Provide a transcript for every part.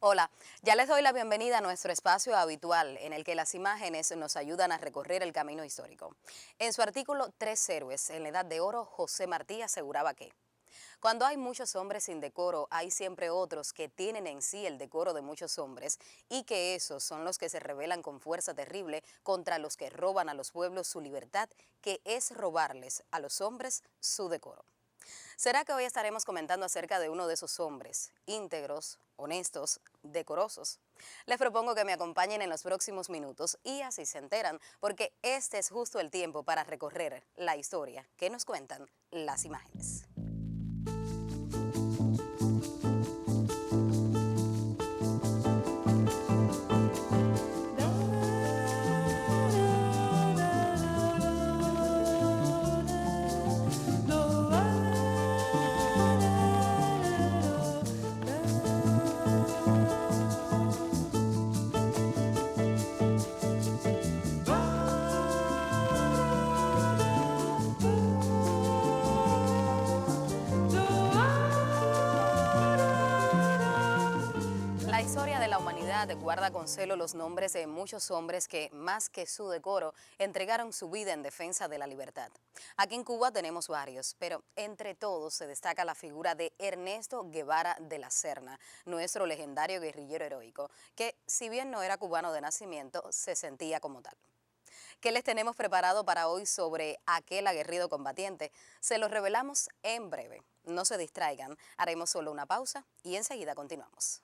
Hola, ya les doy la bienvenida a nuestro espacio habitual en el que las imágenes nos ayudan a recorrer el camino histórico. En su artículo Tres héroes en la Edad de Oro, José Martí aseguraba que cuando hay muchos hombres sin decoro, hay siempre otros que tienen en sí el decoro de muchos hombres y que esos son los que se rebelan con fuerza terrible contra los que roban a los pueblos su libertad, que es robarles a los hombres su decoro. ¿Será que hoy estaremos comentando acerca de uno de esos hombres, íntegros, honestos, decorosos? Les propongo que me acompañen en los próximos minutos y así se enteran, porque este es justo el tiempo para recorrer la historia que nos cuentan las imágenes. La historia de la humanidad guarda con celo los nombres de muchos hombres que, más que su decoro, entregaron su vida en defensa de la libertad. Aquí en Cuba tenemos varios, pero entre todos se destaca la figura de Ernesto Guevara de la Serna, nuestro legendario guerrillero heroico, que, si bien no era cubano de nacimiento, se sentía como tal. ¿Qué les tenemos preparado para hoy sobre aquel aguerrido combatiente? Se los revelamos en breve. No se distraigan, haremos solo una pausa y enseguida continuamos.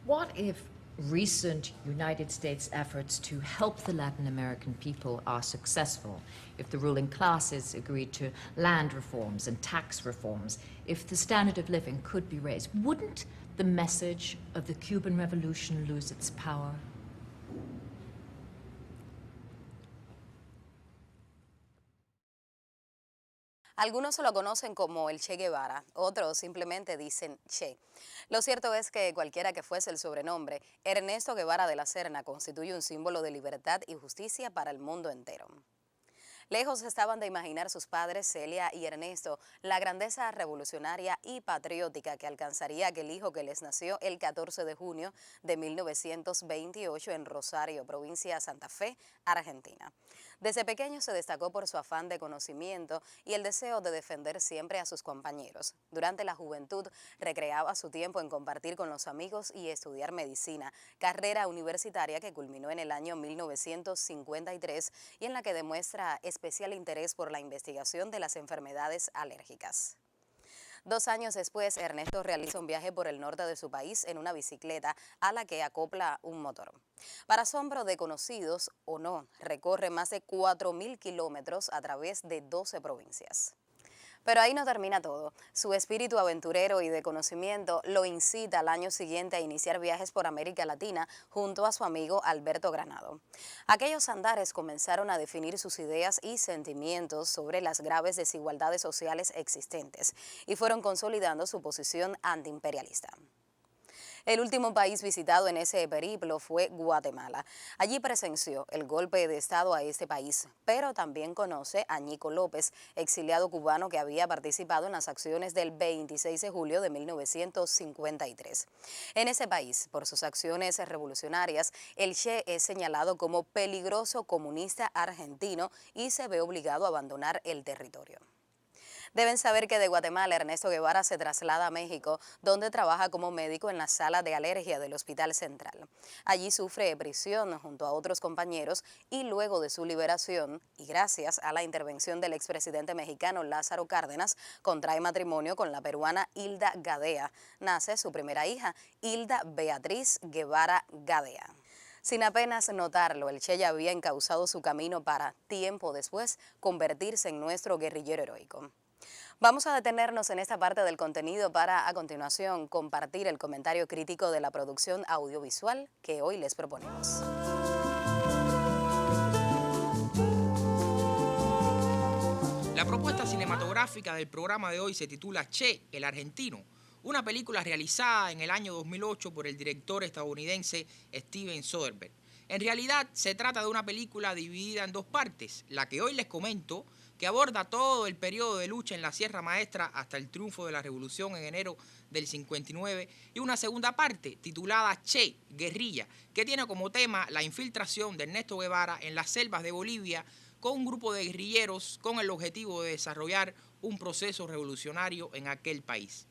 What if recent United States efforts to help the Latin American people are successful? If the ruling classes agree to land reforms and tax reforms, if the standard of living could be raised, wouldn't the message of the Cuban Revolution lose its power? Algunos lo conocen como el Che Guevara, otros simplemente dicen Che. Lo cierto es que cualquiera que fuese el sobrenombre, Ernesto Guevara de la Serna constituye un símbolo de libertad y justicia para el mundo entero. Lejos estaban de imaginar sus padres, Celia y Ernesto, la grandeza revolucionaria y patriótica que alcanzaría aquel hijo que les nació el 14 de junio de 1928 en Rosario, provincia de Santa Fe, Argentina. Desde pequeño se destacó por su afán de conocimiento y el deseo de defender siempre a sus compañeros. Durante la juventud recreaba su tiempo en compartir con los amigos y estudiar medicina, carrera universitaria que culminó en el año 1953 y en la que demuestra especial interés por la investigación de las enfermedades alérgicas. 2 años después, Ernesto realiza un viaje por el norte de su país en una bicicleta a la que acopla un motor. Para asombro de conocidos o no, recorre más de 4.000 kilómetros a través de 12 provincias. Pero ahí no termina todo. Su espíritu aventurero y de conocimiento lo incita al año siguiente a iniciar viajes por América Latina junto a su amigo Alberto Granado. Aquellos andares comenzaron a definir sus ideas y sentimientos sobre las graves desigualdades sociales existentes y fueron consolidando su posición antiimperialista. El último país visitado en ese periplo fue Guatemala. Allí presenció el golpe de Estado a este país, pero también conoce a Ñico López, exiliado cubano que había participado en las acciones del 26 de julio de 1953. En ese país, por sus acciones revolucionarias, el Che es señalado como peligroso comunista argentino y se ve obligado a abandonar el territorio. Deben saber que de Guatemala Ernesto Guevara se traslada a México, donde trabaja como médico en la sala de alergia del Hospital Central. Allí sufre prisión junto a otros compañeros y luego de su liberación, y gracias a la intervención del expresidente mexicano Lázaro Cárdenas, contrae matrimonio con la peruana Hilda Gadea. Nace su primera hija, Hilda Beatriz Guevara Gadea. Sin apenas notarlo, el Che ya había encauzado su camino para, tiempo después, convertirse en nuestro guerrillero heroico. Vamos a detenernos en esta parte del contenido para, a continuación, compartir el comentario crítico de la producción audiovisual que hoy les proponemos. La propuesta cinematográfica del programa de hoy se titula Che, el argentino, una película realizada en el año 2008 por el director estadounidense Steven Soderbergh. En realidad se trata de una película dividida en dos partes, la que hoy les comento, que aborda todo el periodo de lucha en la Sierra Maestra hasta el triunfo de la Revolución en enero del 59, y una segunda parte titulada Che, Guerrilla, que tiene como tema la infiltración de Ernesto Guevara en las selvas de Bolivia con un grupo de guerrilleros con el objetivo de desarrollar un proceso revolucionario en aquel país.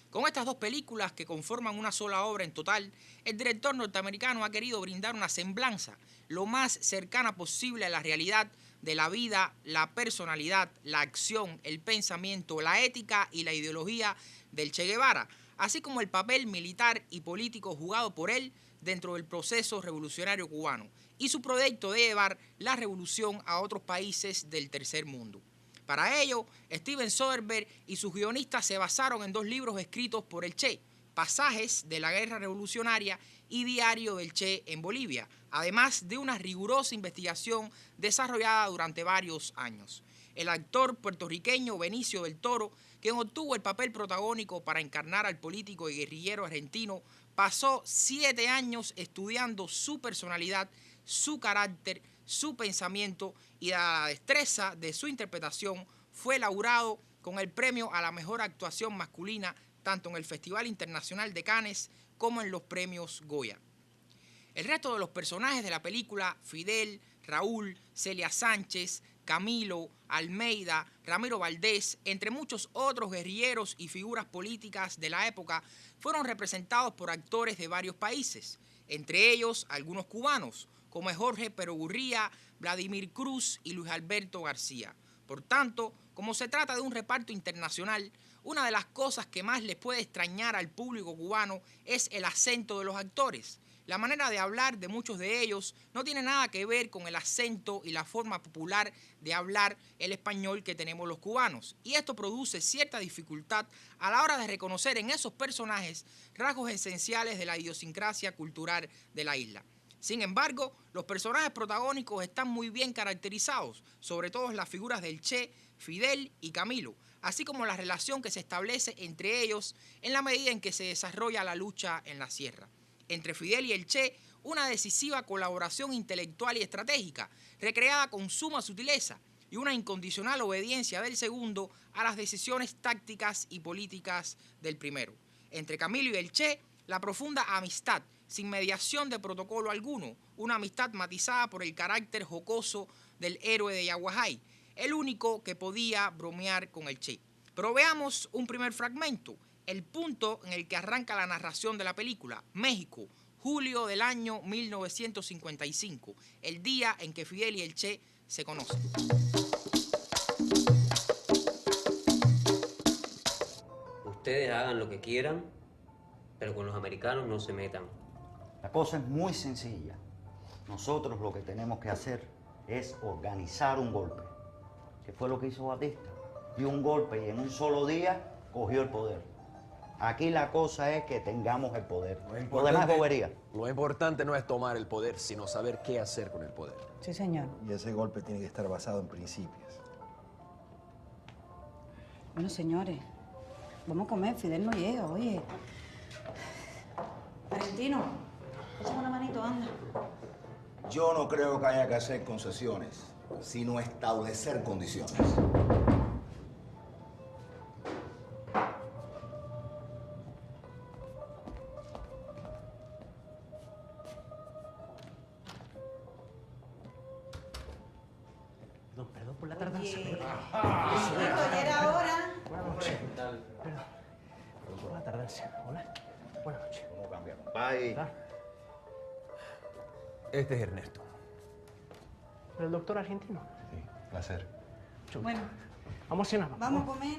Con estas dos películas, que conforman una sola obra en total, el director norteamericano ha querido brindar una semblanza lo más cercana posible a la realidad de la vida, la personalidad, la acción, el pensamiento, la ética y la ideología del Che Guevara, así como el papel militar y político jugado por él dentro del proceso revolucionario cubano y su proyecto de llevar la revolución a otros países del tercer mundo. Para ello, Steven Soderbergh y sus guionistas se basaron en dos libros escritos por el Che, Pasajes de la Guerra Revolucionaria y Diario del Che en Bolivia, además de una rigurosa investigación desarrollada durante varios años. El actor puertorriqueño Benicio del Toro, quien obtuvo el papel protagónico para encarnar al político y guerrillero argentino, pasó 7 años estudiando su personalidad, su carácter, su pensamiento, y la destreza de su interpretación fue laureado con el premio a la mejor actuación masculina tanto en el Festival Internacional de Cannes como en los premios Goya. El resto de los personajes de la película, Fidel, Raúl, Celia Sánchez, Camilo, Almeida, Ramiro Valdés, entre muchos otros guerrilleros y figuras políticas de la época, fueron representados por actores de varios países, entre ellos algunos cubanos, como Jorge Perogurría, Vladimir Cruz y Luis Alberto García. Por tanto, como se trata de un reparto internacional, una de las cosas que más les puede extrañar al público cubano es el acento de los actores. La manera de hablar de muchos de ellos no tiene nada que ver con el acento y la forma popular de hablar el español que tenemos los cubanos. Y esto produce cierta dificultad a la hora de reconocer en esos personajes rasgos esenciales de la idiosincrasia cultural de la isla. Sin embargo, los personajes protagónicos están muy bien caracterizados, sobre todo las figuras del Che, Fidel y Camilo, así como la relación que se establece entre ellos en la medida en que se desarrolla la lucha en la sierra. Entre Fidel y el Che, una decisiva colaboración intelectual y estratégica, recreada con suma sutileza, y una incondicional obediencia del segundo a las decisiones tácticas y políticas del primero. Entre Camilo y el Che, la profunda amistad, sin mediación de protocolo alguno, una amistad matizada por el carácter jocoso del héroe de Yaguajay, el único que podía bromear con el Che. Pero veamos un primer fragmento, el punto en el que arranca la narración de la película, México, julio del año 1955, el día en que Fidel y el Che se conocen. Ustedes hagan lo que quieran, pero con los americanos no se metan. La cosa es muy sencilla. Nosotros lo que tenemos que hacer es organizar un golpe, que fue lo que hizo Batista. Dio un golpe y en un solo día cogió el poder. Aquí la cosa es que tengamos el poder. Lo demás es bobería. Lo importante no es tomar el poder, sino saber qué hacer con el poder. Sí, señor. Y ese golpe tiene que estar basado en principios. Bueno, señores, vamos a comer. Fidel no llega, oye. Argentino, échame una manito, anda. Yo no creo que haya que hacer concesiones, sino establecer condiciones. Perdón por la tardanza. Ya era hora. Buenas noches. Perdón por la tardanza. Hola. Buenas noches. ¿Cómo cambia, compadre? Este es Ernesto. ¿El doctor argentino? Sí, placer. Bueno, Vamos a cenar. vamos a comer.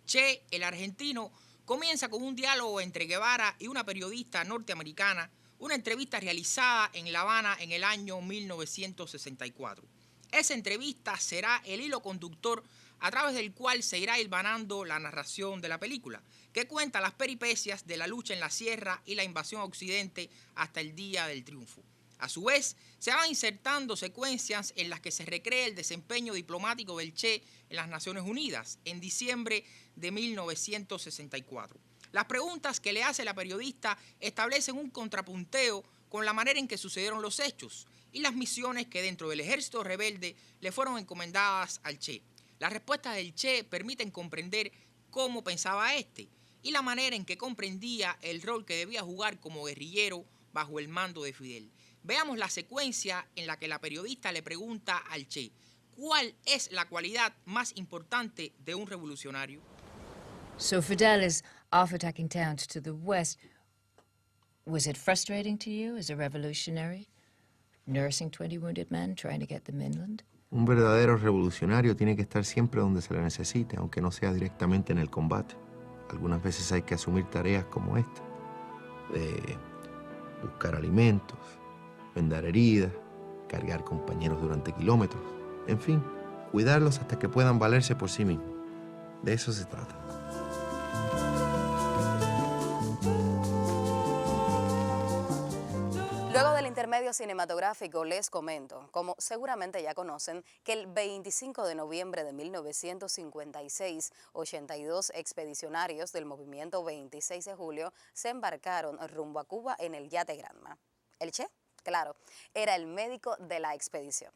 Che, el argentino, comienza con un diálogo entre Guevara y una periodista norteamericana, una entrevista realizada en La Habana en el año 1964. Esa entrevista será el hilo conductor a través del cual se irá hilvanando la narración de la película, que cuenta las peripecias de la lucha en la sierra y la invasión a Occidente hasta el día del triunfo. A su vez, se van insertando secuencias en las que se recrea el desempeño diplomático del Che en las Naciones Unidas en diciembre de 1964. Las preguntas que le hace la periodista establecen un contrapunteo con la manera en que sucedieron los hechos y las misiones que dentro del ejército rebelde le fueron encomendadas al Che. Las respuestas del Che permiten comprender cómo pensaba este y la manera en que comprendía el rol que debía jugar como guerrillero bajo el mando de Fidel. Veamos la secuencia en la que la periodista le pregunta al Che, ¿cuál es la cualidad más importante de un revolucionario? So Fidel is off attacking towns to the west. Was it frustrating to you as a revolutionary, nursing 20 wounded men, trying to get them inland? Un verdadero revolucionario tiene que estar siempre donde se le necesite, aunque no sea directamente en el combate. Algunas veces hay que asumir tareas como esta, de buscar alimentos, vendar heridas, cargar compañeros durante kilómetros, en fin, cuidarlos hasta que puedan valerse por sí mismos. De eso se trata. Luego del intermedio cinematográfico les comento, como seguramente ya conocen, que el 25 de noviembre de 1956, 82 expedicionarios del movimiento 26 de julio se embarcaron rumbo a Cuba en el yate Granma. El Che, claro, era el médico de la expedición.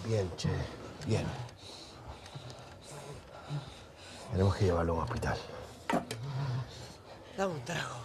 Bien, Che, bien. Tenemos que llevarlo a un hospital. Dame un trago.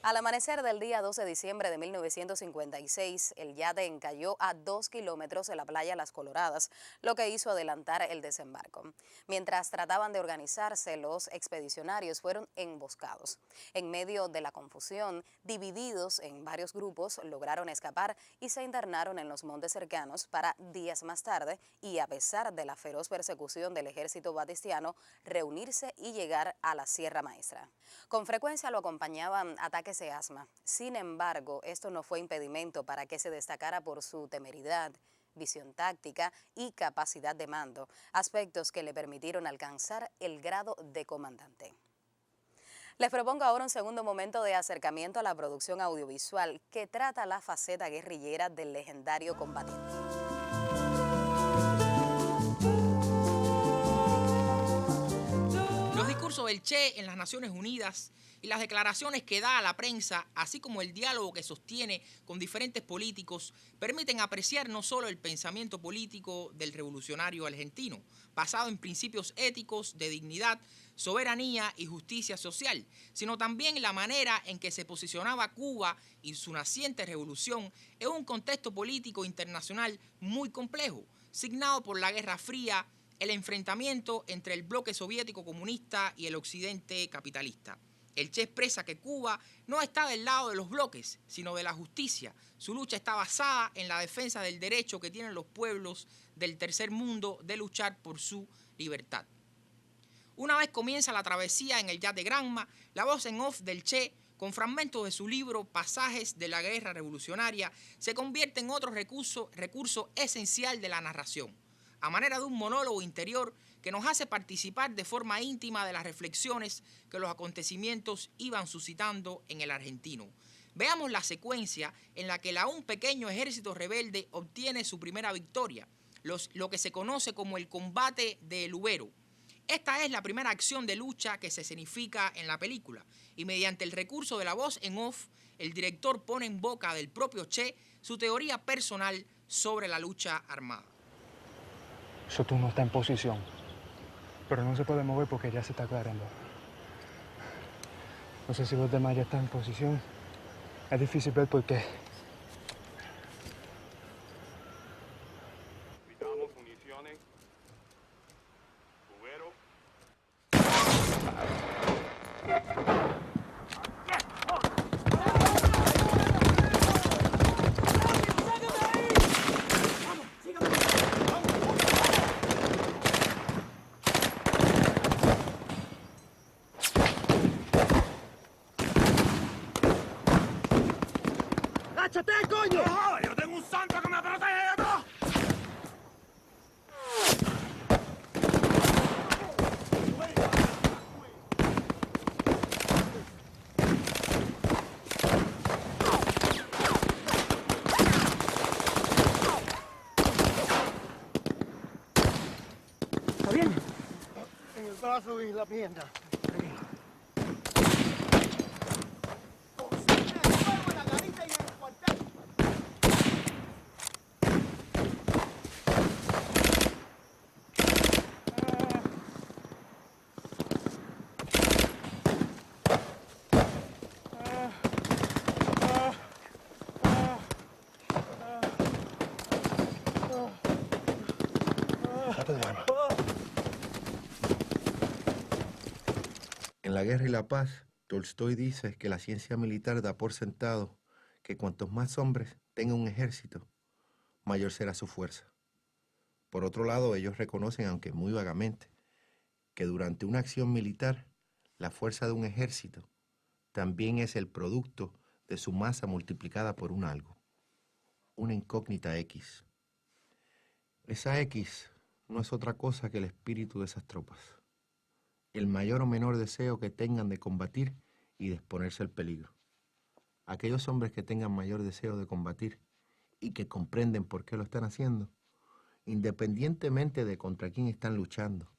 Al amanecer del día 12 de diciembre de 1956, el yate encalló a 2 kilómetros de la playa Las Coloradas, lo que hizo adelantar el desembarco. Mientras trataban de organizarse, los expedicionarios fueron emboscados. En medio de la confusión, divididos en varios grupos, lograron escapar y se internaron en los montes cercanos para días más tarde, y a pesar de la feroz persecución del ejército batistiano, reunirse y llegar a la Sierra Maestra. Con frecuencia lo acompañaban ataques de asma. Sin embargo, esto no fue impedimento para que se destacara por su temeridad, visión táctica y capacidad de mando, aspectos que le permitieron alcanzar el grado de comandante. Les propongo ahora un segundo momento de acercamiento a la producción audiovisual que trata la faceta guerrillera del legendario combatiente. Los discursos del Che en las Naciones Unidas y las declaraciones que da a la prensa, así como el diálogo que sostiene con diferentes políticos, permiten apreciar no solo el pensamiento político del revolucionario argentino, basado en principios éticos de dignidad, soberanía y justicia social, sino también la manera en que se posicionaba Cuba y su naciente revolución en un contexto político internacional muy complejo, signado por la Guerra Fría, el enfrentamiento entre el bloque soviético comunista y el occidente capitalista. El Che expresa que Cuba no está del lado de los bloques, sino de la justicia. Su lucha está basada en la defensa del derecho que tienen los pueblos del tercer mundo de luchar por su libertad. Una vez comienza la travesía en el yate Granma, la voz en off del Che, con fragmentos de su libro Pasajes de la Guerra Revolucionaria, se convierte en otro recurso esencial de la narración, a manera de un monólogo interior que nos hace participar de forma íntima de las reflexiones que los acontecimientos iban suscitando en el argentino. Veamos la secuencia en la que el aún pequeño ejército rebelde obtiene su primera victoria, lo que se conoce como el combate de Lubero. Esta es la primera acción de lucha que se escenifica en la película, y mediante el recurso de la voz en off, el director pone en boca del propio Che su teoría personal sobre la lucha armada. Soto no está en posición, pero no se puede mover porque ya se está aclarando. No sé si los demás ya están en posición. Es difícil ver por qué. Necesitamos municiones. Cubero. ¡Cáchate, coño! ¡No! ¡Yo tengo un santo que me protege de todo! ¿Está bien? En el brazo y la pierna. Rápido, hermano. En La guerra y la paz, Tolstoy dice que la ciencia militar da por sentado que cuantos más hombres tenga un ejército, mayor será su fuerza. Por otro lado, ellos reconocen, aunque muy vagamente, que durante una acción militar, la fuerza de un ejército también es el producto de su masa multiplicada por un algo, una incógnita X. Esa X no es otra cosa que el espíritu de esas tropas, el mayor o menor deseo que tengan de combatir y de exponerse al peligro. Aquellos hombres que tengan mayor deseo de combatir y que comprenden por qué lo están haciendo, independientemente de contra quién están luchando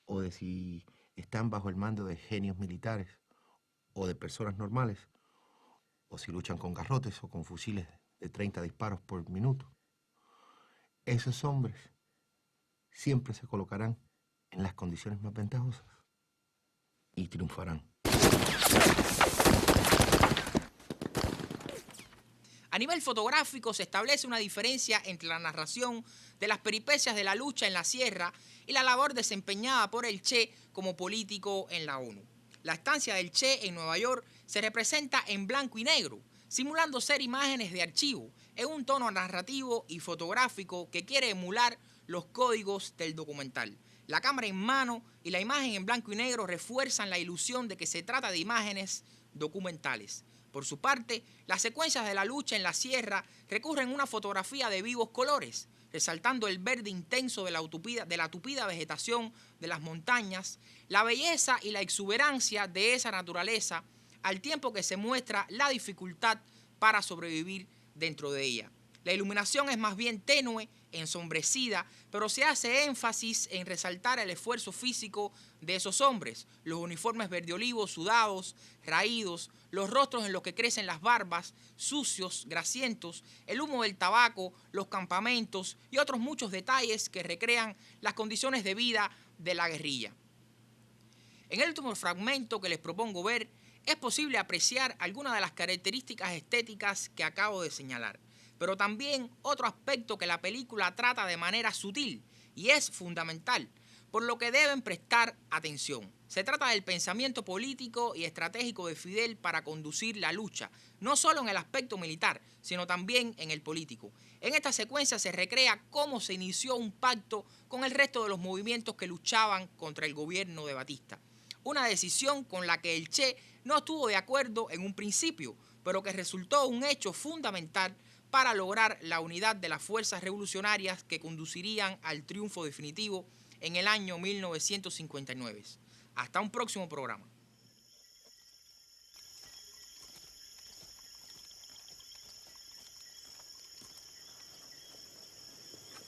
o de si están bajo el mando de genios militares o de personas normales, o si luchan con garrotes o con fusiles de 30 disparos por minuto, esos hombres siempre se colocarán en las condiciones más ventajosas y triunfarán. A nivel fotográfico se establece una diferencia entre la narración de las peripecias de la lucha en la sierra y la labor desempeñada por el Che como político en la ONU. La estancia del Che en Nueva York se representa en blanco y negro, simulando ser imágenes de archivo, en un tono narrativo y fotográfico que quiere emular los códigos del documental. La cámara en mano y la imagen en blanco y negro refuerzan la ilusión de que se trata de imágenes documentales. Por su parte, las secuencias de la lucha en la sierra recurren a una fotografía de vivos colores, resaltando el verde intenso de la tupida vegetación de las montañas, la belleza y la exuberancia de esa naturaleza, al tiempo que se muestra la dificultad para sobrevivir dentro de ella. La iluminación es más bien tenue, ensombrecida, pero se hace énfasis en resaltar el esfuerzo físico de esos hombres, los uniformes verde olivo sudados, raídos, los rostros en los que crecen las barbas, sucios, grasientos, el humo del tabaco, los campamentos y otros muchos detalles que recrean las condiciones de vida de la guerrilla. En el último fragmento que les propongo ver, es posible apreciar algunas de las características estéticas que acabo de señalar, pero también otro aspecto que la película trata de manera sutil y es fundamental, por lo que deben prestar atención. Se trata del pensamiento político y estratégico de Fidel para conducir la lucha, no solo en el aspecto militar, sino también en el político. En esta secuencia se recrea cómo se inició un pacto con el resto de los movimientos que luchaban contra el gobierno de Batista. Una decisión con la que el Che no estuvo de acuerdo en un principio, pero que resultó un hecho fundamental para lograr la unidad de las fuerzas revolucionarias que conducirían al triunfo definitivo en el año 1959. Hasta un próximo programa.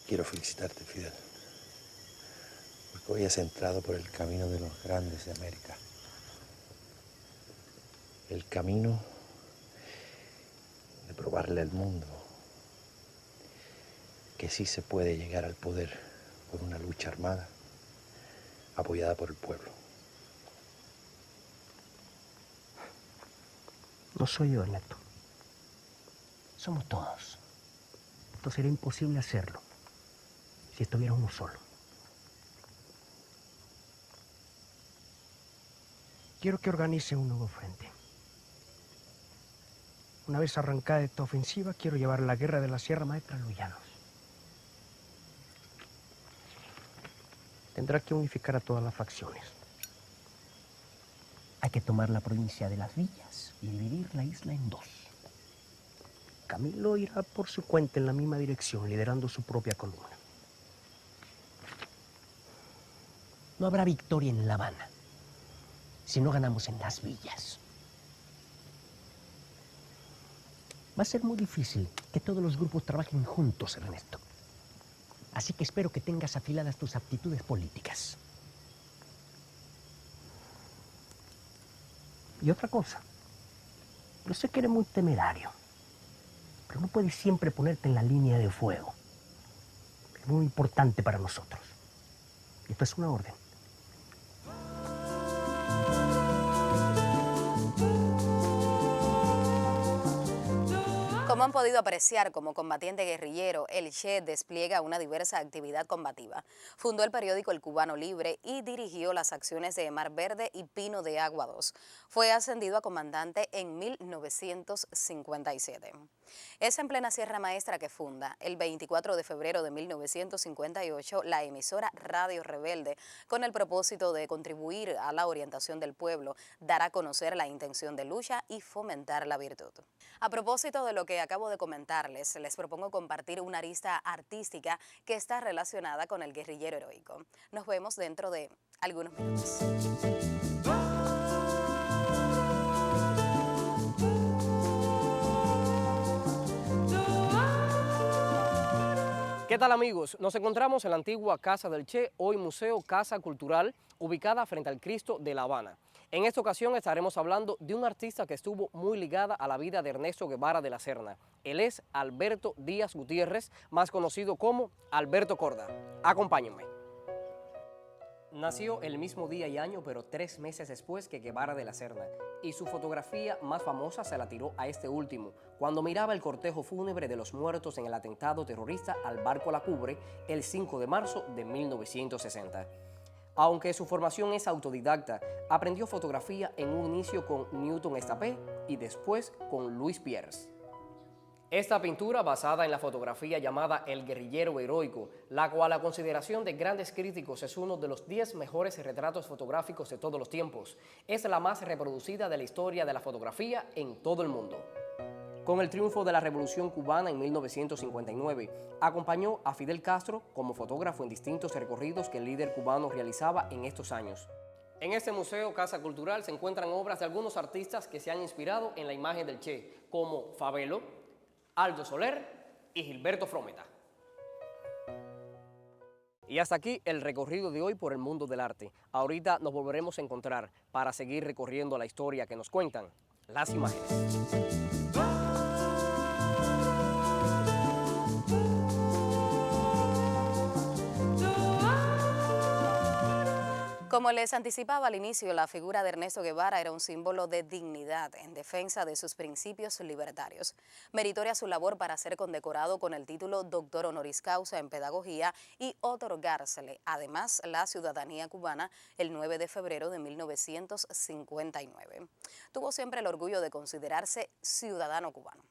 Quiero felicitarte, Fidel, porque hoy has entrado por el camino de los grandes de América. El camino de probarle al mundo que sí se puede llegar al poder por una lucha armada apoyada por el pueblo. No soy yo, Ernesto. Somos todos. Esto sería imposible hacerlo si estuviera uno solo. Quiero que organice un nuevo frente. Una vez arrancada esta ofensiva, quiero llevar la guerra de la Sierra Maestra a los llanos. Tendrá que unificar a todas las facciones. Hay que tomar la provincia de las villas y dividir la isla en dos. Camilo irá por su cuenta en la misma dirección, liderando su propia columna. No habrá victoria en La Habana si no ganamos en las villas. Va a ser muy difícil que todos los grupos trabajen juntos, Ernesto. Así que espero que tengas afiladas tus aptitudes políticas. Y otra cosa. Yo sé que eres muy temerario, pero no puedes siempre ponerte en la línea de fuego. Es muy importante para nosotros. Y esto es una orden. Como han podido apreciar, como combatiente guerrillero, el Che despliega una diversa actividad combativa. Fundó el periódico El Cubano Libre y dirigió las acciones de Mar Verde y Pino de Agua 2. Fue ascendido a comandante en 1957. Es en plena Sierra Maestra que funda, el 24 de febrero de 1958, la emisora Radio Rebelde, con el propósito de contribuir a la orientación del pueblo, dar a conocer la intención de lucha y fomentar la virtud. A propósito de lo que acabo de comentarles, les propongo compartir una arista artística que está relacionada con el guerrillero heroico. Nos vemos dentro de algunos minutos. ¿Qué tal, amigos? Nos encontramos en la antigua Casa del Che, hoy Museo Casa Cultural, ubicada frente al Cristo de La Habana. En esta ocasión estaremos hablando de un artista que estuvo muy ligada a la vida de Ernesto Guevara de la Serna. Él es Alberto Díaz Gutiérrez, más conocido como Alberto Korda. Acompáñenme. Nació el mismo día y año, pero 3 meses después que Guevara de la Serna, y su fotografía más famosa se la tiró a este último, cuando miraba el cortejo fúnebre de los muertos en el atentado terrorista al barco La Cubre el 5 de marzo de 1960. Aunque su formación es autodidacta, aprendió fotografía en un inicio con Newton Estapé y después con Luis Piers. Esta pintura, basada en la fotografía llamada El Guerrillero Heroico, la cual a consideración de grandes críticos es uno de los 10 mejores retratos fotográficos de todos los tiempos, es la más reproducida de la historia de la fotografía en todo el mundo. Con el triunfo de la Revolución Cubana en 1959, acompañó a Fidel Castro como fotógrafo en distintos recorridos que el líder cubano realizaba en estos años. En este museo Casa Cultural se encuentran obras de algunos artistas que se han inspirado en la imagen del Che, como Fabelo, Aldo Soler y Gilberto Frometa. Y hasta aquí el recorrido de hoy por el mundo del arte. Ahorita nos volveremos a encontrar para seguir recorriendo la historia que nos cuentan las imágenes. Como les anticipaba al inicio, la figura de Ernesto Guevara era un símbolo de dignidad en defensa de sus principios libertarios. Meritoria su labor para ser condecorado con el título Doctor Honoris Causa en Pedagogía y otorgársele, además, la ciudadanía cubana el 9 de febrero de 1959. Tuvo siempre el orgullo de considerarse ciudadano cubano.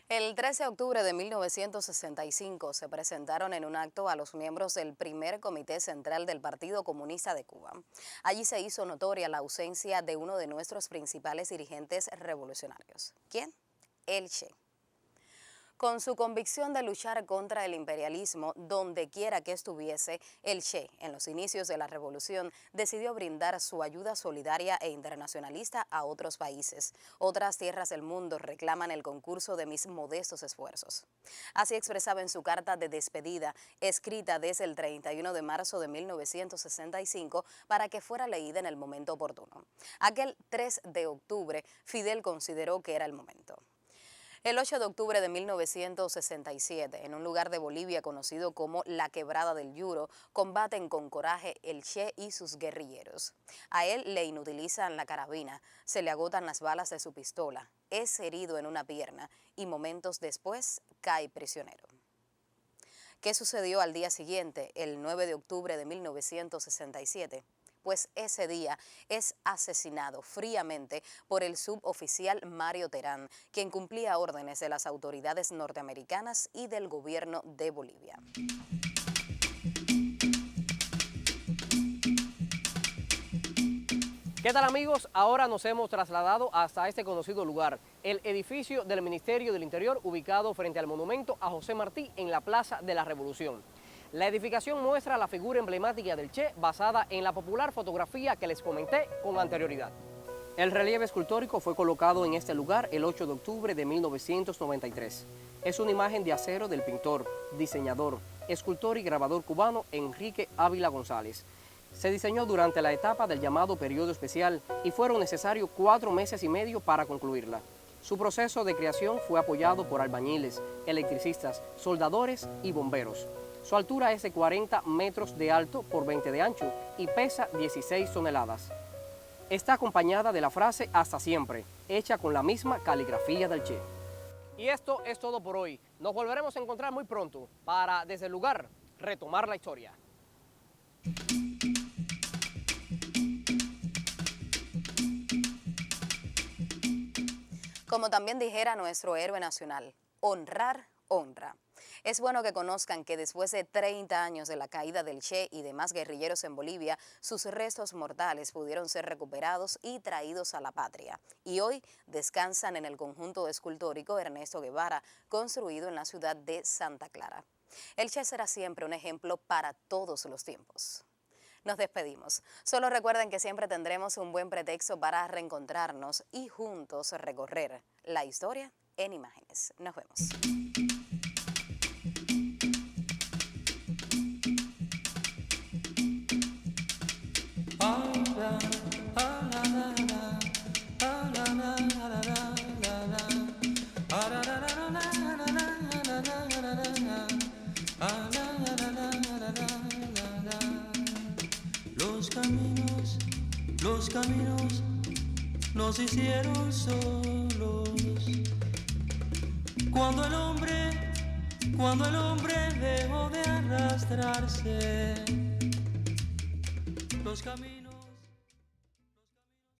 El 13 de octubre de 1965 se presentaron en un acto a los miembros del primer Comité Central del Partido Comunista de Cuba. Allí se hizo notoria la ausencia de uno de nuestros principales dirigentes revolucionarios. ¿Quién? El Che. Con su convicción de luchar contra el imperialismo donde quiera que estuviese, el Che, en los inicios de la revolución, decidió brindar su ayuda solidaria e internacionalista a otros países. Otras tierras del mundo reclaman el concurso de mis modestos esfuerzos. Así expresaba en su carta de despedida, escrita desde el 31 de marzo de 1965, para que fuera leída en el momento oportuno. Aquel 3 de octubre, Fidel consideró que era el momento. El 8 de octubre de 1967, en un lugar de Bolivia conocido como la Quebrada del Yuro, combaten con coraje el Che y sus guerrilleros. A él le inutilizan la carabina, se le agotan las balas de su pistola, es herido en una pierna y momentos después cae prisionero. ¿Qué sucedió al día siguiente, el 9 de octubre de 1967? Pues ese día es asesinado fríamente por el suboficial Mario Terán, quien cumplía órdenes de las autoridades norteamericanas y del gobierno de Bolivia. ¿Qué tal, amigos? Ahora nos hemos trasladado hasta este conocido lugar, el edificio del Ministerio del Interior, ubicado frente al monumento a José Martí en la Plaza de la Revolución. La edificación muestra la figura emblemática del Che basada en la popular fotografía que les comenté con anterioridad. El relieve escultórico fue colocado en este lugar el 8 de octubre de 1993. Es una imagen de acero del pintor, diseñador, escultor y grabador cubano Enrique Ávila González. Se diseñó durante la etapa del llamado periodo especial y fueron necesarios 4 meses y medio para concluirla. Su proceso de creación fue apoyado por albañiles, electricistas, soldadores y bomberos. Su altura es de 40 metros de alto por 20 de ancho y pesa 16 toneladas. Está acompañada de la frase "Hasta siempre", hecha con la misma caligrafía del Che. Y esto es todo por hoy. Nos volveremos a encontrar muy pronto para, desde el lugar, retomar la historia. Como también dijera nuestro héroe nacional, honrar, honra. Es bueno que conozcan que después de 30 años de la caída del Che y demás guerrilleros en Bolivia, sus restos mortales pudieron ser recuperados y traídos a la patria. Y hoy descansan en el conjunto escultórico Ernesto Guevara, construido en la ciudad de Santa Clara. El Che será siempre un ejemplo para todos los tiempos. Nos despedimos. Solo recuerden que siempre tendremos un buen pretexto para reencontrarnos y juntos recorrer la historia en imágenes. Nos vemos. Los caminos nos hicieron solos. Cuando el hombre dejó de arrastrarse, los caminos